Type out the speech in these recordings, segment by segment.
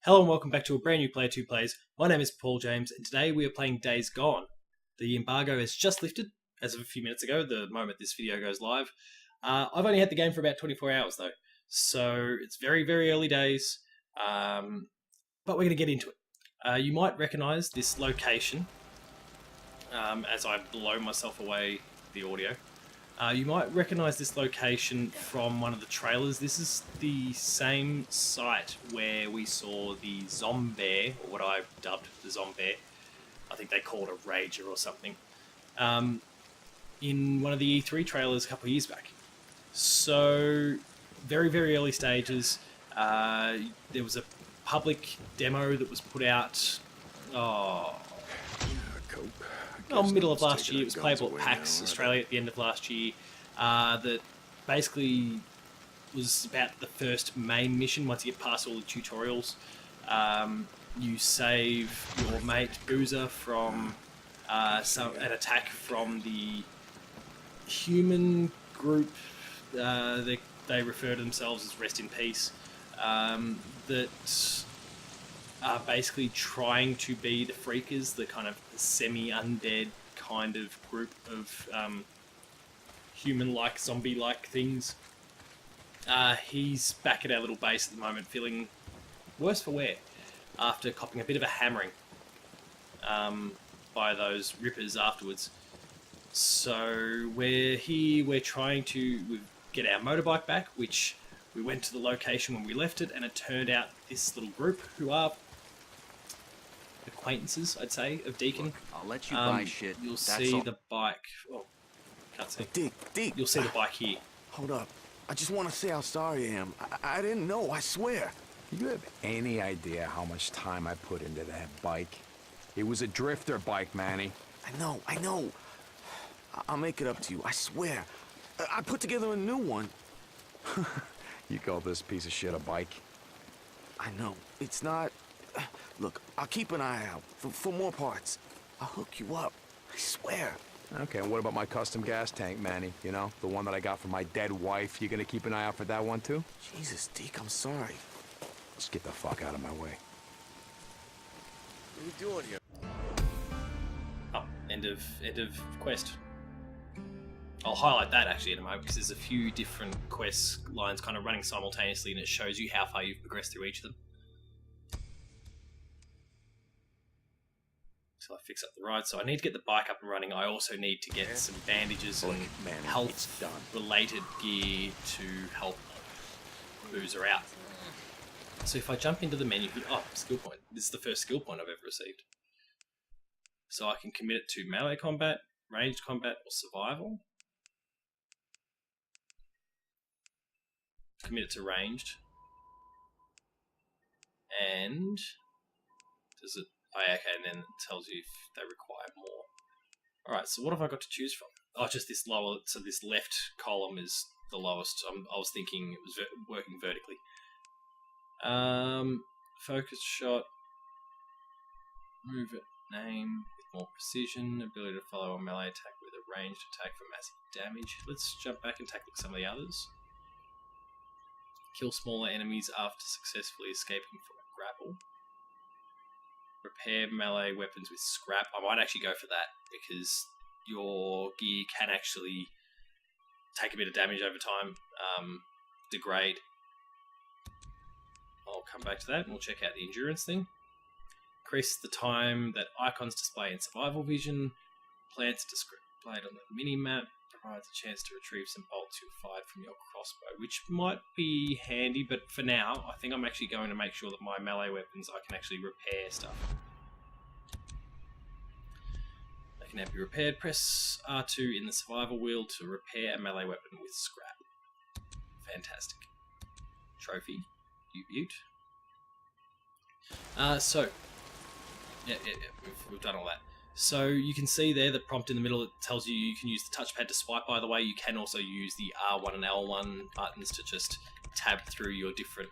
Hello and welcome back to a brand new Player 2 Plays. My name is Paul James and today we are playing Days Gone. The embargo has just lifted as of a few minutes ago, the moment this video goes live. I've only had the game for about 24 hours though, so it's very, very early days, but we're going to get into it. You might recognise this location as I blow myself away the audio. You might recognise this location from one of the trailers. This is the same site where we saw the zombie, or what I've dubbed the zombie. I think they called it a rager or something, in one of the E3 trailers a couple of years back. So, very, very early stages. There was a public demo that was put out, middle of last year. It was playable at PAX Australia at the end of last year. That basically was about the first main mission. Once you get past all the tutorials, you save your mate Boozer from an attack from the human group. They refer to themselves as Rest in Peace. That are basically trying to be the Freakers, the kind of semi-undead kind of group of human-like, zombie-like things. He's back at our little base at the moment, feeling worse for wear after copping a bit of a hammering by those rippers afterwards. So we're here, we're trying to get our motorbike back, which we went to the location when we left it, and it turned out this little group, who are acquaintances, I'd say, of Deacon. Look, I'll let you buy shit. You'll see the bike. Oh, can't see. Dick. You'll see the bike here. Hold up. I just want to say how sorry I am. I didn't know, I swear. You have any idea how much time I put into that bike? It was a drifter bike, Manny. I know. I'll make it up to you, I swear. I put together a new one. You call this piece of shit a bike? I know. It's not... Look, I'll keep an eye out for more parts. I'll hook you up. I swear. Okay, and what about my custom gas tank, Manny? You know, the one that I got from my dead wife. You gonna keep an eye out for that one, too? Jesus, Deke, I'm sorry. Let's get the fuck out of my way. What are you doing here? Oh, end of quest. I'll highlight that actually in a moment because there's a few different quest lines kind of running simultaneously, and it shows you how far you've progressed through each of them. So I fix up the ride. So I need to get the bike up and running. I also need to get some bandages and health-related gear to help Boozer out. So if I jump into the menu, skill point. This is the first skill point I've ever received. So I can commit it to melee combat, ranged combat, or survival. Commit it to ranged. And does it... Oh, yeah, okay, and then it tells you if they require more. Alright, so what have I got to choose from? Oh, just this lower, so this left column is the lowest. I was thinking it was working vertically. Focus shot. Move it, name with more precision. Ability to follow a melee attack with a ranged attack for massive damage. Let's jump back and take a look at some of the others. Kill smaller enemies after successfully escaping from a grapple. Repair melee weapons with scrap. I might actually go for that because your gear can actually take a bit of damage over time, degrade. I'll come back to that and we'll check out the endurance thing. Increase the time that icons display in survival vision. Plants displayed on the mini-map. Provides a chance to retrieve some bolts you fired from your crossbow, which might be handy, but for now, I think I'm actually going to make sure that my melee weapons, I can actually repair stuff. They can now be repaired. Press R2 in the survival wheel to repair a melee weapon with scrap. Fantastic. Trophy. You beaut. We've done all that. So you can see there the prompt in the middle. It tells you can use the touchpad to swipe. By the way, you can also use the R1 and L1 buttons to just tab through your different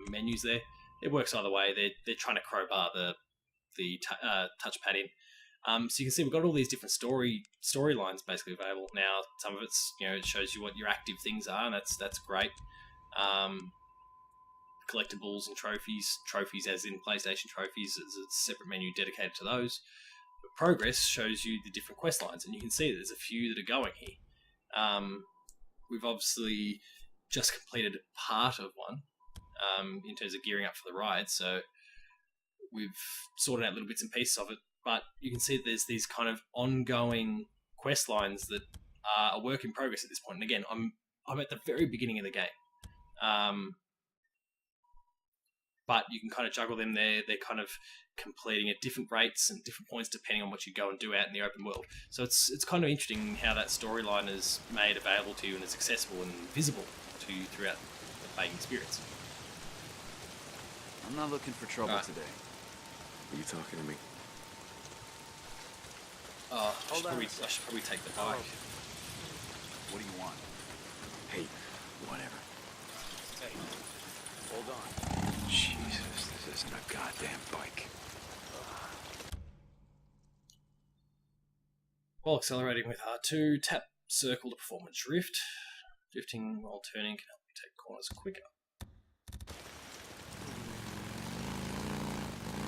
menus there. It works either way. They're trying to crowbar the touchpad in. So you can see we've got all these different storylines basically available now. Some of it's, it shows you what your active things are, and that's great. collectibles and trophies. Trophies as in PlayStation trophies, there's a separate menu dedicated to those. But progress shows you the different quest lines, and you can see there's a few that are going here. We've obviously just completed part of one in terms of gearing up for the ride, so we've sorted out little bits and pieces of it. But you can see that there's these kind of ongoing quest lines that are a work in progress at this point. And again, I'm at the very beginning of the game. But you can kind of juggle them there. They're kind of completing at different rates and different points depending on what you go and do out in the open world. So it's kind of interesting how that storyline is made available to you and is accessible and visible to you throughout the playing experience. I'm not looking for trouble today. Are you talking to me? Oh, I should probably take the bike. What do you want? Hey, whatever. Hey, hold on. Jesus, this isn't a goddamn bike. While accelerating with R2, tap circle to perform a drift. Drifting while turning can help you take corners quicker.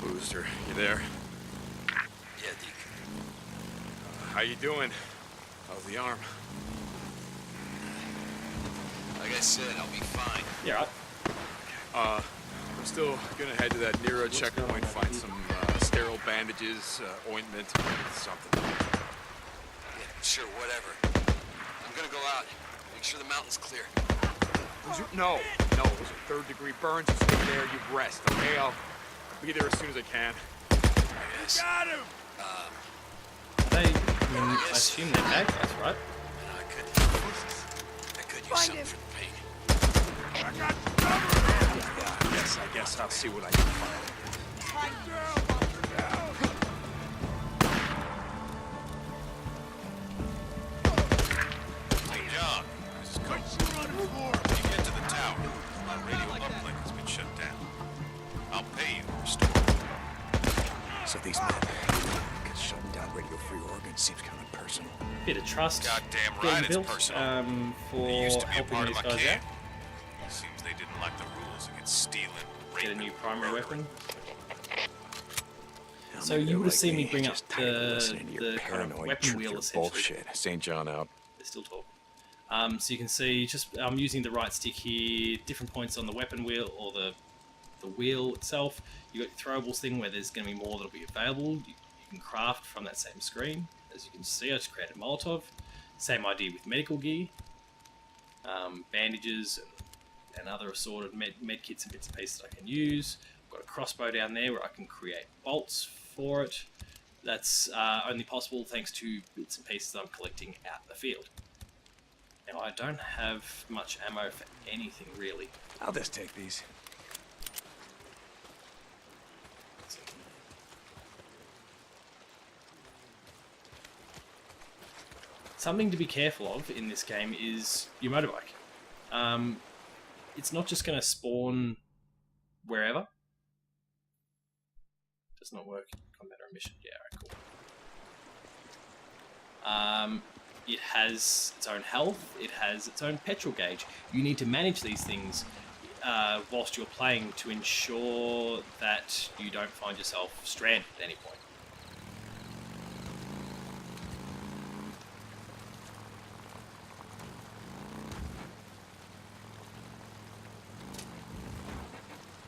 Booster, you there? Yeah, Deke. How you doing? How's the arm? Like I said, I'll be fine. Yeah, right. I'm still gonna head to that Nero checkpoint, find some sterile bandages, ointment, something. Yeah, sure, whatever. I'm gonna go out. Make sure the mountain's clear. No, those are third-degree burns. You stay there, you rest, okay? I'll be there as soon as I can. Yes. Got him! I assume they're bad guys, right? I could use something for the pain. I got cover! Yeah, I guess I'll see what I can find. Hey, John. This is Coach. When you get to the tower, my radio uplink has been shut down. I'll pay you to restore it. So these men, because shutting down Radio Free Oregon seems kind of personal. Bit of trust Goddamn being right, it's built personal. for They used to be a helping part these of my guys camp. out. Seems they didn't like the rules against stealing, Get a raping, new primary murdering. weapon. So you would have seen me bring up the kind of weapon wheel essentially. Bullshit. St. John out. They're still talking. So you can see, just I'm using the right stick here, different points on the weapon wheel or the wheel itself. You got your throwables thing where there's going to be more that'll be available. You can craft from that same screen. As you can see, I just created Molotov. Same idea with medical gear, bandages, and other assorted med kits and bits and pieces that I can use. I've got a crossbow down there where I can create bolts for it. That's only possible thanks to bits and pieces I'm collecting out in the field. Now, I don't have much ammo for anything, really. I'll just take these. Something to be careful of in this game is your motorbike. It's not just going to spawn wherever. Does not work. Combat or mission. Yeah, alright, cool. It has its own health. It has its own petrol gauge. You need to manage these things whilst you're playing to ensure that you don't find yourself stranded at any point.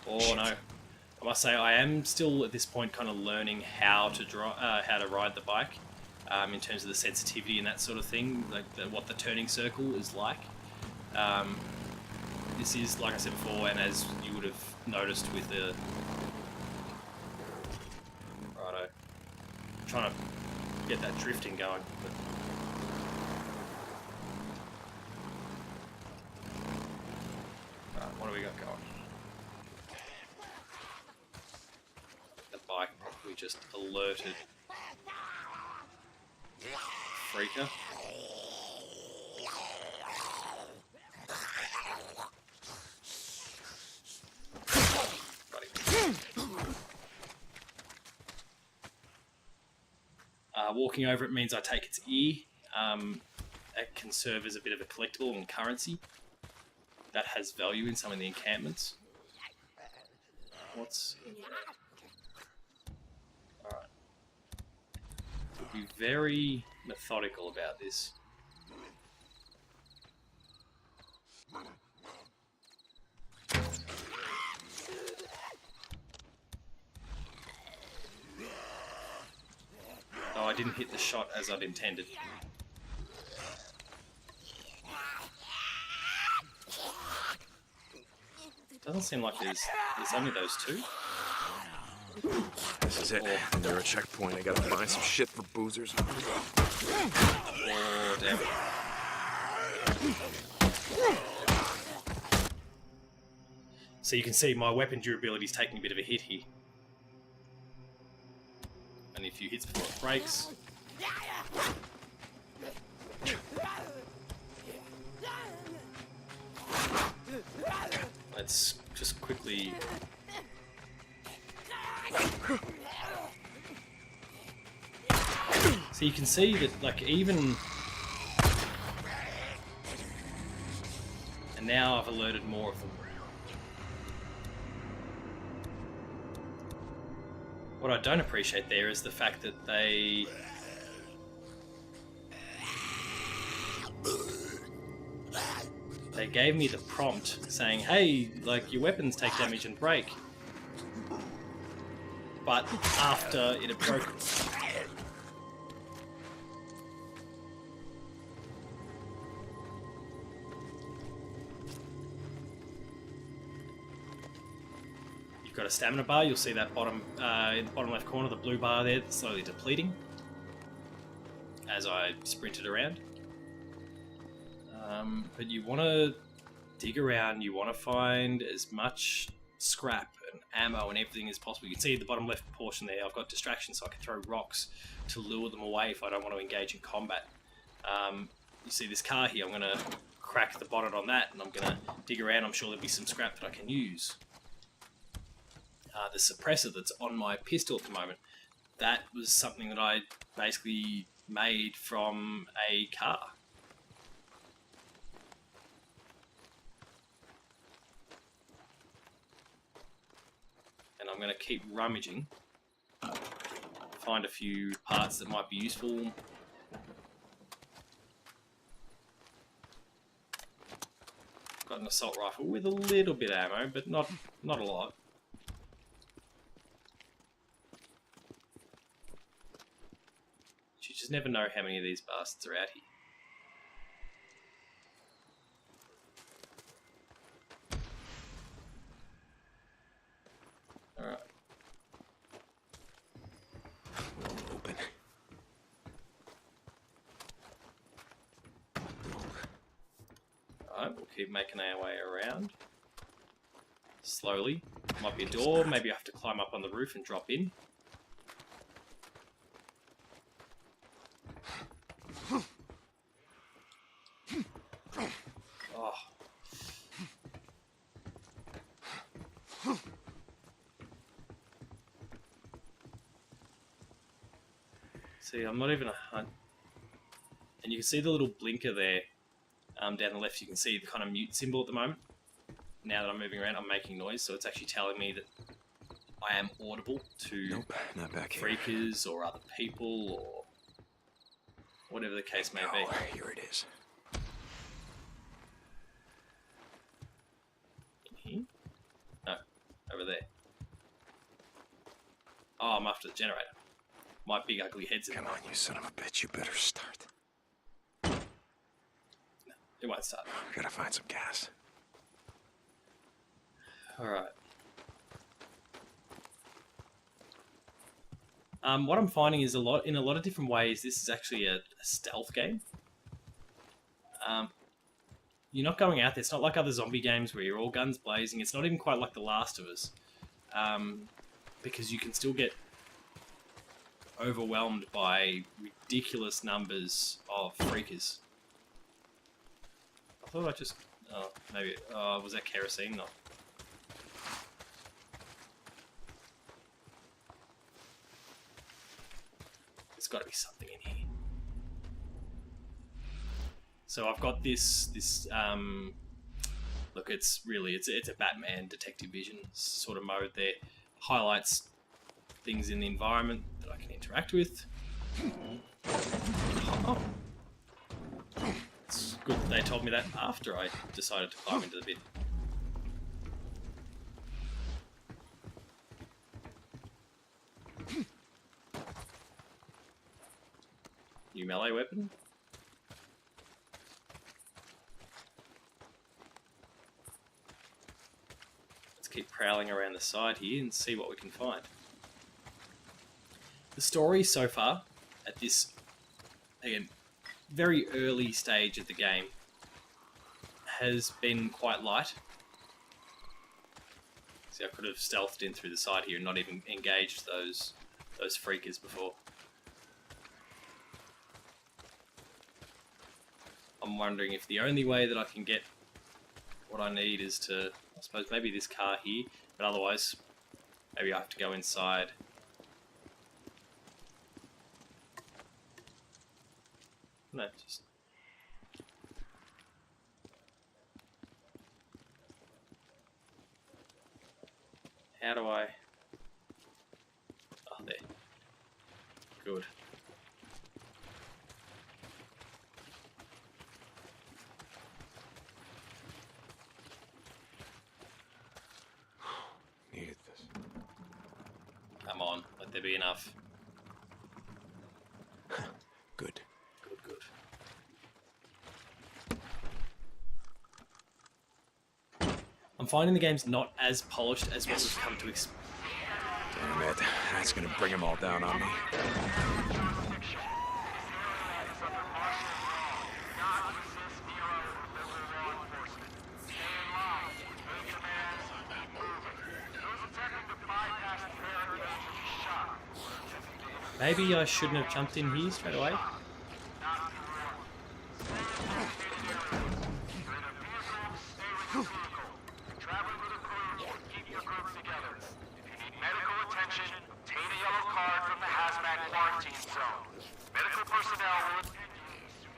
Oh no! I must say I am still at this point kind of learning how to ride the bike, in terms of the sensitivity and that sort of thing, like what the turning circle is like. This is, like I said before, and as you would have noticed with the righto, I'm trying to get that drifting going. But right, what do we got going? Bike we just alerted Freaker. Walking over it means I take its ear. It can serve as a bit of a collectible and currency that has value in some of the encampments. What's... Alright. Be very methodical about this. Oh, I didn't hit the shot as I'd intended. Doesn't seem like there's only those two. This is it. Near a checkpoint. I gotta find some shit for boozers. Oh, damn it. So you can see my weapon durability is taking a bit of a hit here. And a few hits before it breaks. Let's just quickly... So you can see that, like, even... And now I've alerted more of them. What I don't appreciate there is the fact that they... They gave me the prompt saying, hey, like, your weapons take damage and break. But after it had broken. You've got a stamina bar, you'll see that bottom in the bottom left corner, the blue bar there, that's slowly depleting as I sprinted around. But you want to dig around, you want to find as much scrap and ammo and everything as possible. You can see the bottom left portion there, I've got distractions so I can throw rocks to lure them away if I don't want to engage in combat. You see this car here, I'm going to crack the bonnet on that and I'm going to dig around, I'm sure there'll be some scrap that I can use. The suppressor that's on my pistol at the moment, that was something that I basically made from a car. And I'm going to keep rummaging, find a few parts that might be useful. Got an assault rifle with a little bit of ammo, but not a lot. You just never know how many of these bastards are out here. Alright. Open. Alright, we'll keep making our way around. Slowly. Might be a door, maybe I have to climb up on the roof and drop in. Oh. See, I'm not even a hunt. And you can see the little blinker there down the left. You can see the kind of mute symbol at the moment. Now that I'm moving around, I'm making noise, so it's actually telling me that I am audible to Nope, not back here. freakers or other people or whatever the case may be. Here it is. In here? No, over there. Oh, I'm after the generator. My big ugly head's in Come the on, you son of a bitch, you better start. No, it won't start. We gotta find some gas. Alright. What I'm finding is in a lot of different ways, this is actually a stealth game. You're not going out there. It's not like other zombie games where you're all guns blazing. It's not even quite like The Last of Us. Because you can still get overwhelmed by ridiculous numbers of freakers. I thought I just... Oh, maybe... was that kerosene? No. There's got to be something in here. So I've got this Look, it's a Batman Detective Vision sort of mode there. Highlights things in the environment that I can interact with. Oh. It's good that they told me that after I decided to climb into the bin. New melee weapon. Let's keep prowling around the side here and see what we can find. The story so far, at this, again, very early stage of the game, has been quite light. See, I could have stealthed in through the side here and not even engaged those freakers before. I'm wondering if the only way that I can get what I need is to, I suppose, maybe this car here, but otherwise, maybe I have to go inside. No, just... How do I... Oh, there. Good. Needed this. Come on, let there be enough. Good. Good, good. I'm finding the game's not as polished as what we've come to expect. Damn it. That's gonna bring them all down on me. Maybe I shouldn't have jumped in here straight away.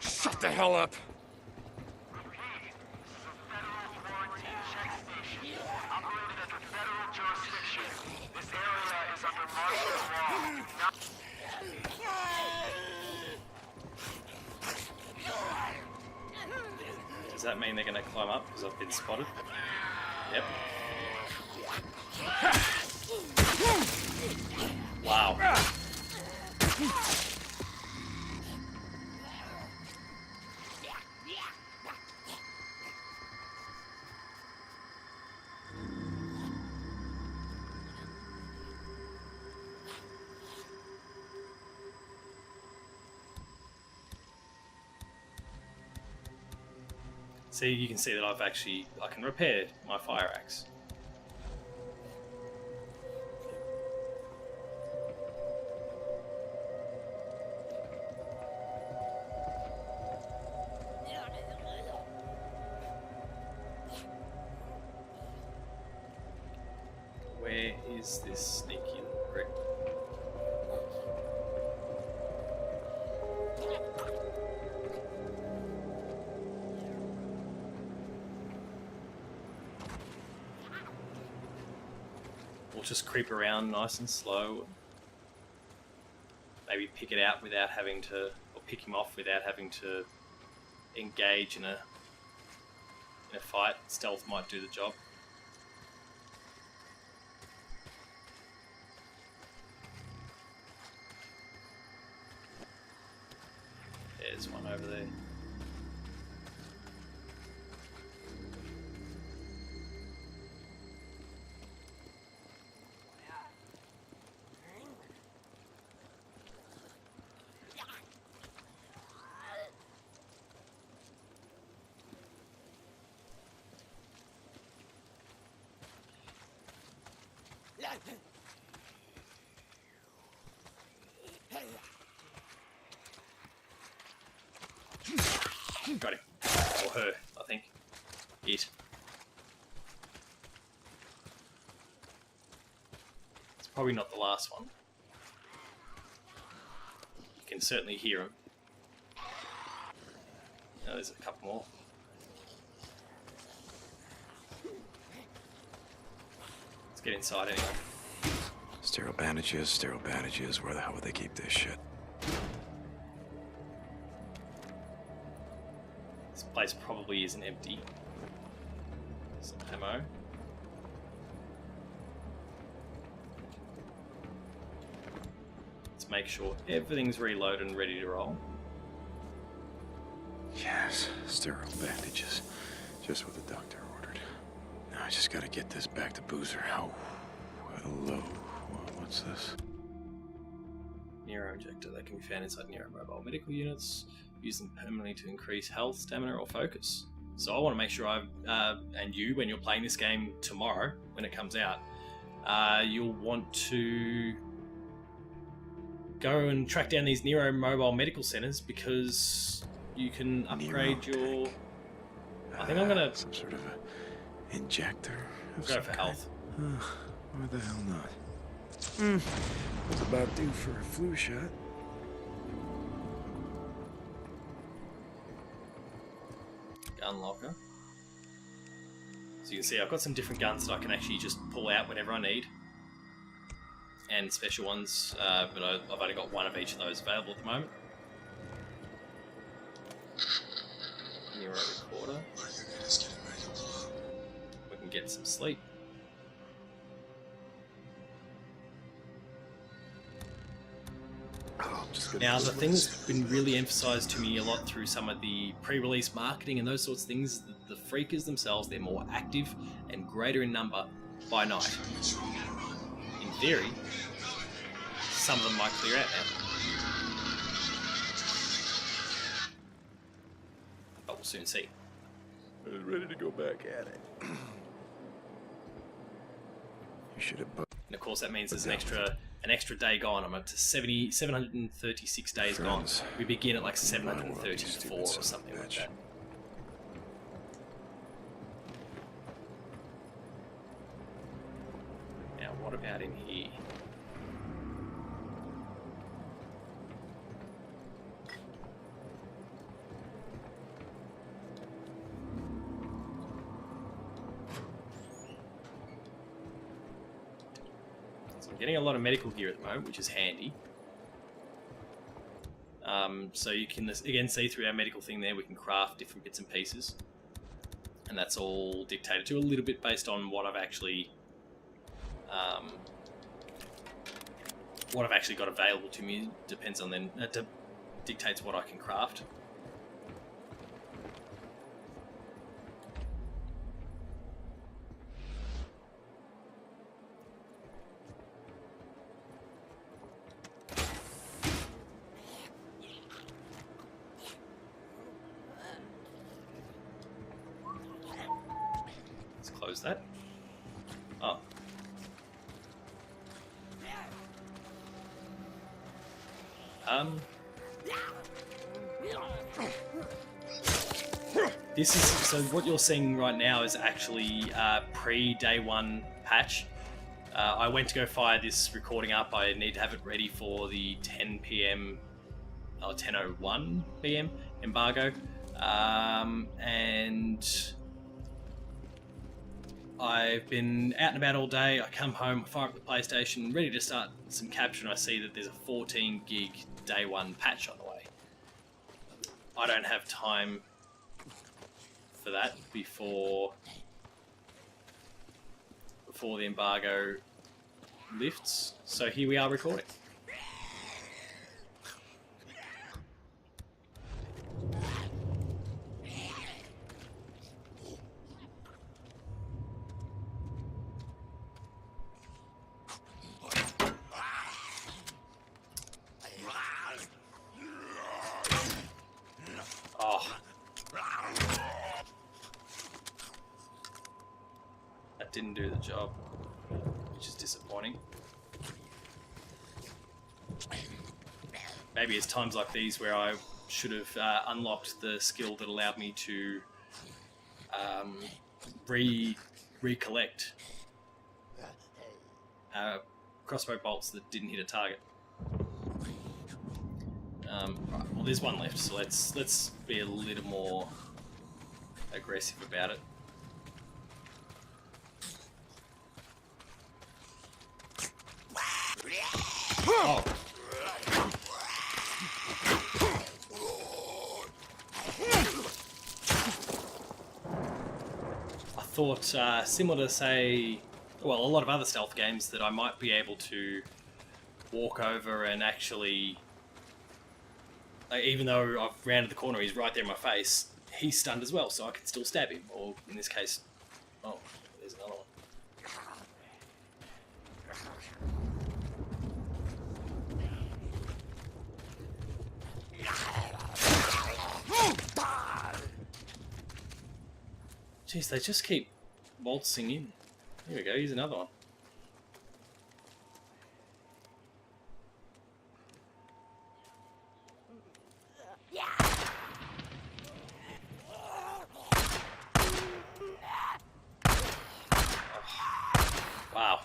Shut the hell up! Does that mean they're going to climb up because I've been spotted? Yep. Wow. See, you can see that I can repair my fire axe. Where is this sneaky little prick? We'll just creep around nice and slow. Maybe pick it out without having to, or pick him off without having to engage in a fight. Stealth might do the job. There's one over there. Got him. Or her, I think. It. It's probably not the last one. You can certainly hear him. No, there's a couple more. get inside anyway. Sterile bandages. Where the hell would they keep this shit? This place probably isn't empty. Some ammo. Let's make sure everything's reloaded and ready to roll. Yes, sterile bandages. Just what the doctor ordered. Now I just gotta get this back to Boozer. Oh, hello. What's this? Neuro injector that can be found inside Neuro mobile medical units. Use them permanently to increase health, stamina, or focus. So I want to make sure and you, when you're playing this game tomorrow, when it comes out, you'll want to go and track down these Neuro mobile medical centers because you can upgrade your. I think I'm gonna some sort of a injector. Go for health. Why the hell not? What's about due for a flu shot? Gun locker. So you can see I've got some different guns that I can actually just pull out whenever I need. And special ones, but I've only got one of each of those available at the moment. Neuro recorder. We can get some sleep. Now, the thing that's been really emphasised to me a lot through some of the pre-release marketing and those sorts of things, the freakers themselves, they're more active and greater in number by night. In theory, some of them might clear out now. But we'll soon see. Ready to go back at it. You should have. And of course, that means there's an extra day gone. I'm up to 736 days gone. We begin at like 734 or something like that. Now, what about in here? I'm getting a lot of medical gear at the moment, which is handy. So you can again see through our medical thing there, we can craft different bits and pieces, and that's all dictated to a little bit based on what I've actually got available to me. Depends on then dictates what I can craft. Close that. Oh. This is so. What you're seeing right now is actually pre-day one patch. I went to go fire this recording up. I need to have it ready for the 10 p.m. or 10:01 p.m. embargo, and I've been out and about all day. I come home, fire up the PlayStation, ready to start some capture, and I see that there's a 14 gig day one patch on the way. I don't have time for that before the embargo lifts. So here we are recording. Didn't do the job, which is disappointing. Maybe it's times like these where I should have unlocked the skill that allowed me to recollect crossbow bolts that didn't hit a target. Right, well, there's one left, so let's be a little more aggressive about it. Oh. I thought, similar to, say, well, a lot of other stealth games, that I might be able to walk over and actually, even though I've rounded the corner, he's right there in my face, he's stunned as well, so I can still stab him, or in this case, oh, there's another one. Jeez, they just keep waltzing in. Here we go, here's another one. Wow.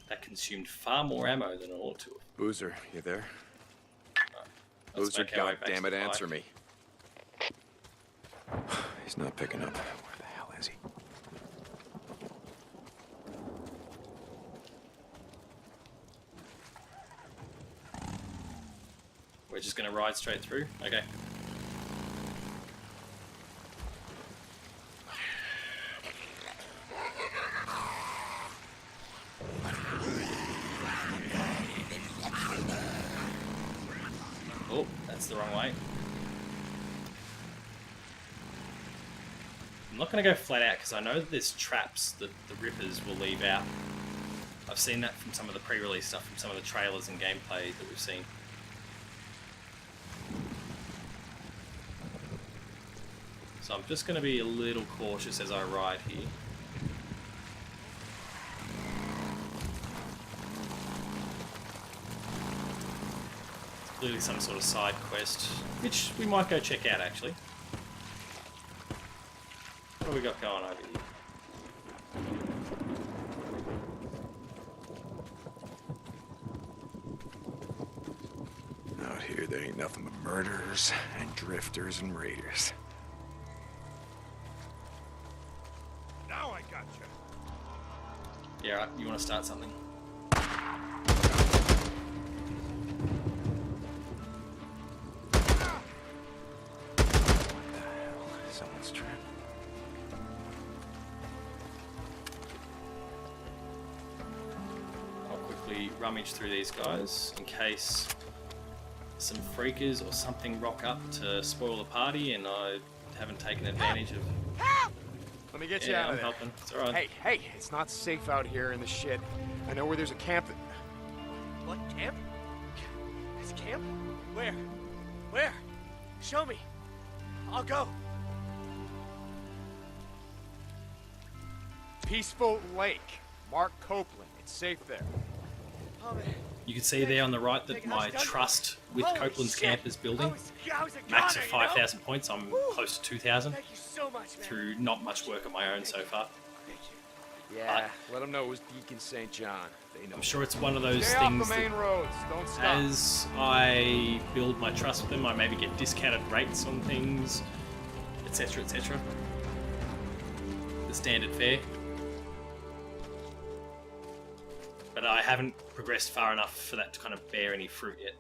That consumed far more ammo than it ought to have. Boozer, you there? Let's Boozer, make our way back to goddammit, the answer bike. me. He's not picking up. Where the hell is he? We're just going to ride straight through? Okay. Oh, that's the wrong way. I'm not going to go flat out because I know that there's traps that the Rippers will leave out. I've seen that from some of the pre-release stuff, from some of the trailers and gameplay that we've seen. So I'm just going to be a little cautious as I ride here. It's clearly some sort of side quest, which we might go check out actually. What have we got going over here? Out here, there ain't nothing but murderers and drifters and raiders. Now I got you. Yeah, right. You want to start something? Someone's trapped. I'll quickly rummage through these guys in case some freakers or something rock up to spoil the party and I haven't taken advantage of. Let me get you Yeah, out I'm of there. helping. It's alright. Hey, it's not safe out here in the shit. I know where there's a camp that... What, camp? It's camp? Where? Where? Show me. I'll go. Peaceful Lake. Mark Copeland. It's safe there. Oh, man. You can see there on the right that my trust with Holy Copeland's shit. camp is building. I was a Max of goner, you know? 5,000 points, I'm close to 2,000 Thank you so much, man. through not much work of my own so far. Thank you. Yeah, let them know it was Deacon St. John. They know. I'm sure it's one of those Stay off things the main that roads. Don't stop. as I build my trust with them, I maybe get discounted rates on things, etc, etc. The standard fare. But I haven't progressed far enough for that to kind of bear any fruit yet.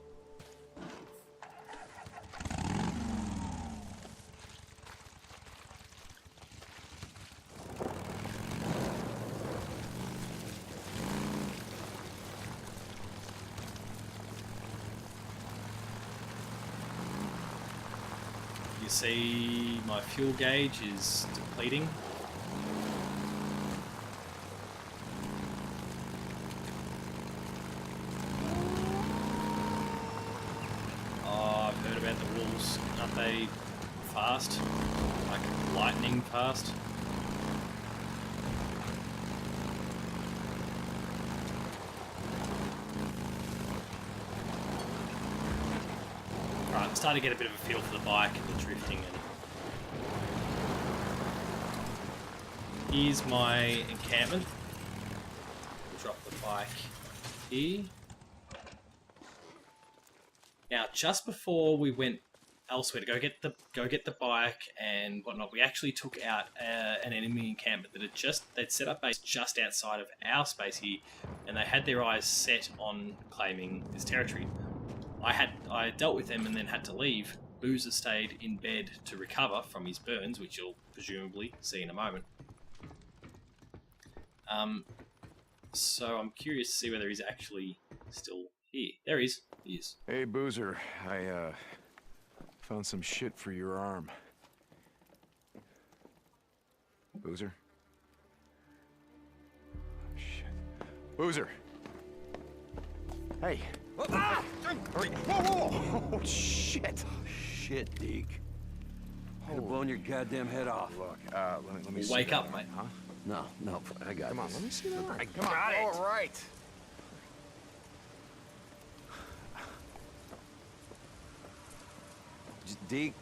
You see my fuel gauge is depleting. Oh, I've heard about the wolves. Aren't they fast? Like lightning fast? Right, I'm starting to get a bit of a feel for the bike and the drifting. And here's my encampment. Drop the bike here. Now, just before we went elsewhere to go get the bike and whatnot. We actually took out an enemy encampment that they'd set up base just outside of our space here, and they had their eyes set on claiming this territory. I dealt with them and then had to leave. Boozer stayed in bed to recover from his burns, which you'll presumably see in a moment. So I'm curious to see whether he's actually still here. There he is. He is. Hey, Boozer. I, found some shit for your arm. Boozer? Oh, shit. Boozer! Hey! Ah! Hurry! Whoa! Oh, shit! Shit, Deke. Could have blown your goddamn head off. Look, let me see Wake that up, arm, mate. Huh? No, I got Come on, this. let me see that arm. I Come on, got it. all right. Just Deke.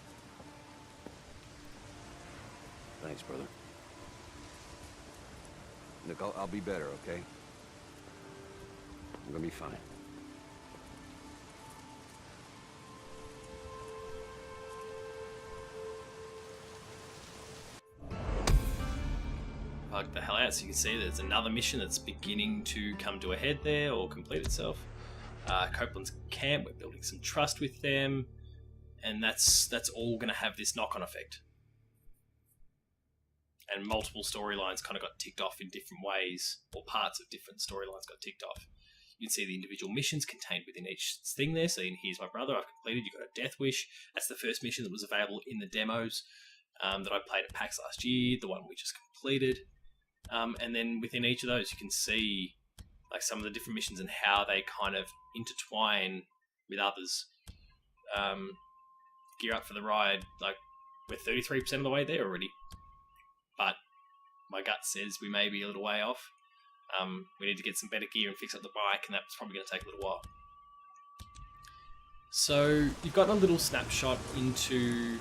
Thanks, brother. Look, I'll be better, okay? I'm gonna be fine. Bug the hell out, so you can see there's another mission that's beginning to come to a head there or complete itself. Copeland's camp, we're building some trust with them, and that's all going to have this knock-on effect. And multiple storylines kind of got ticked off in different ways, or parts of different storylines got ticked off. You can see the individual missions contained within each thing there. So in Here's My Brother, I've completed. You've got a Death Wish. That's the first mission that was available in the demos that I played at PAX last year, the one we just completed. And then within each of those, you can see like some of the different missions and how they kind of intertwine with others. Gear up for the ride. Like, we're 33% of the way there already. But my gut says we may be a little way off. We need to get some better gear and fix up the bike, and that's probably going to take a little while. So you've got a little snapshot into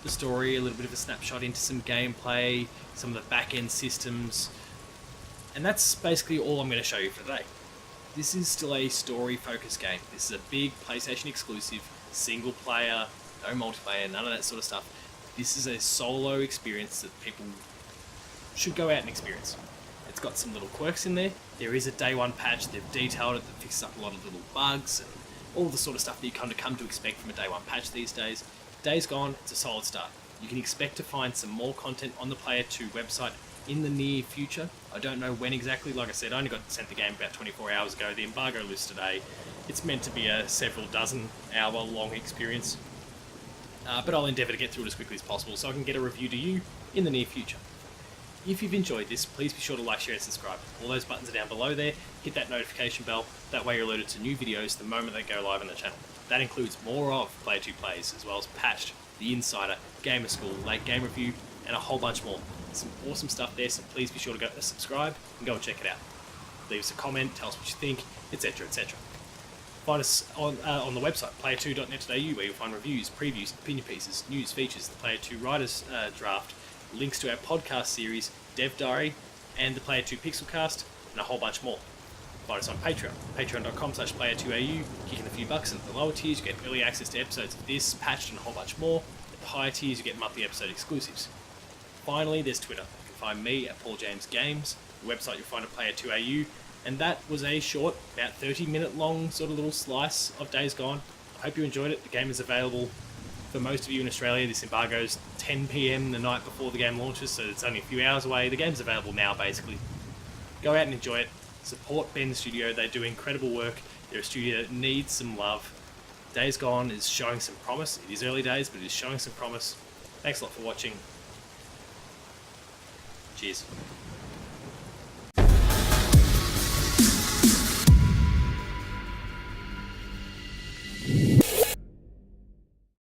the story, a little bit of a snapshot into some gameplay, some of the back-end systems, and that's basically all I'm going to show you for today. This is still a story-focused game. This is a big PlayStation exclusive, single player, no multiplayer, none of that sort of stuff. This is a solo experience that people should go out and experience. It's got some little quirks in there. There is a day one patch. They've detailed it that fixes up a lot of little bugs and all the sort of stuff that you come to expect from a day one patch these days. Days Gone, it's a solid start. You can expect to find some more content on the Player 2 website in the near future. I don't know when exactly. Like I said, I only got sent the game about 24 hours ago. The embargo list today. It's meant to be a several dozen hour long experience. But I'll endeavour to get through it as quickly as possible so I can get a review to you in the near future. If you've enjoyed this, please be sure to like, share and subscribe. All those buttons are down below there. Hit that notification bell. That way you're alerted to new videos the moment they go live on the channel. That includes more of Player 2 Plays, as well as Patched, The Insider, Gamer School, Late Game Review, and a whole bunch more. Some awesome stuff there, so please be sure to go subscribe and go and check it out. Leave us a comment, tell us what you think, etc, etc. Find us on the website, player2.net.au, where you'll find reviews, previews, opinion pieces, news, features, the Player 2 Writers Draft, links to our podcast series, Dev Diary, and the Player 2 Pixelcast, and a whole bunch more. Find us on Patreon, patreon.com/player2au. Kicking a few bucks at the lower tiers, you get early access to episodes of this, Patched, and a whole bunch more. At the higher tiers, you get monthly episode exclusives. Finally, there's Twitter. You can find me at Paul James Games. The website you'll find at Player2au. And that was a short, about 30-minute long sort of little slice of Days Gone. I hope you enjoyed it. The game is available for most of you in Australia. This embargo's 10 PM the night before the game launches, so it's only a few hours away. The game's available now, basically. Go out and enjoy it. Support Ben's studio. They do incredible work. They're a studio that needs some love. Days Gone is showing some promise. It is early days, but it is showing some promise. Thanks a lot for watching. Cheers.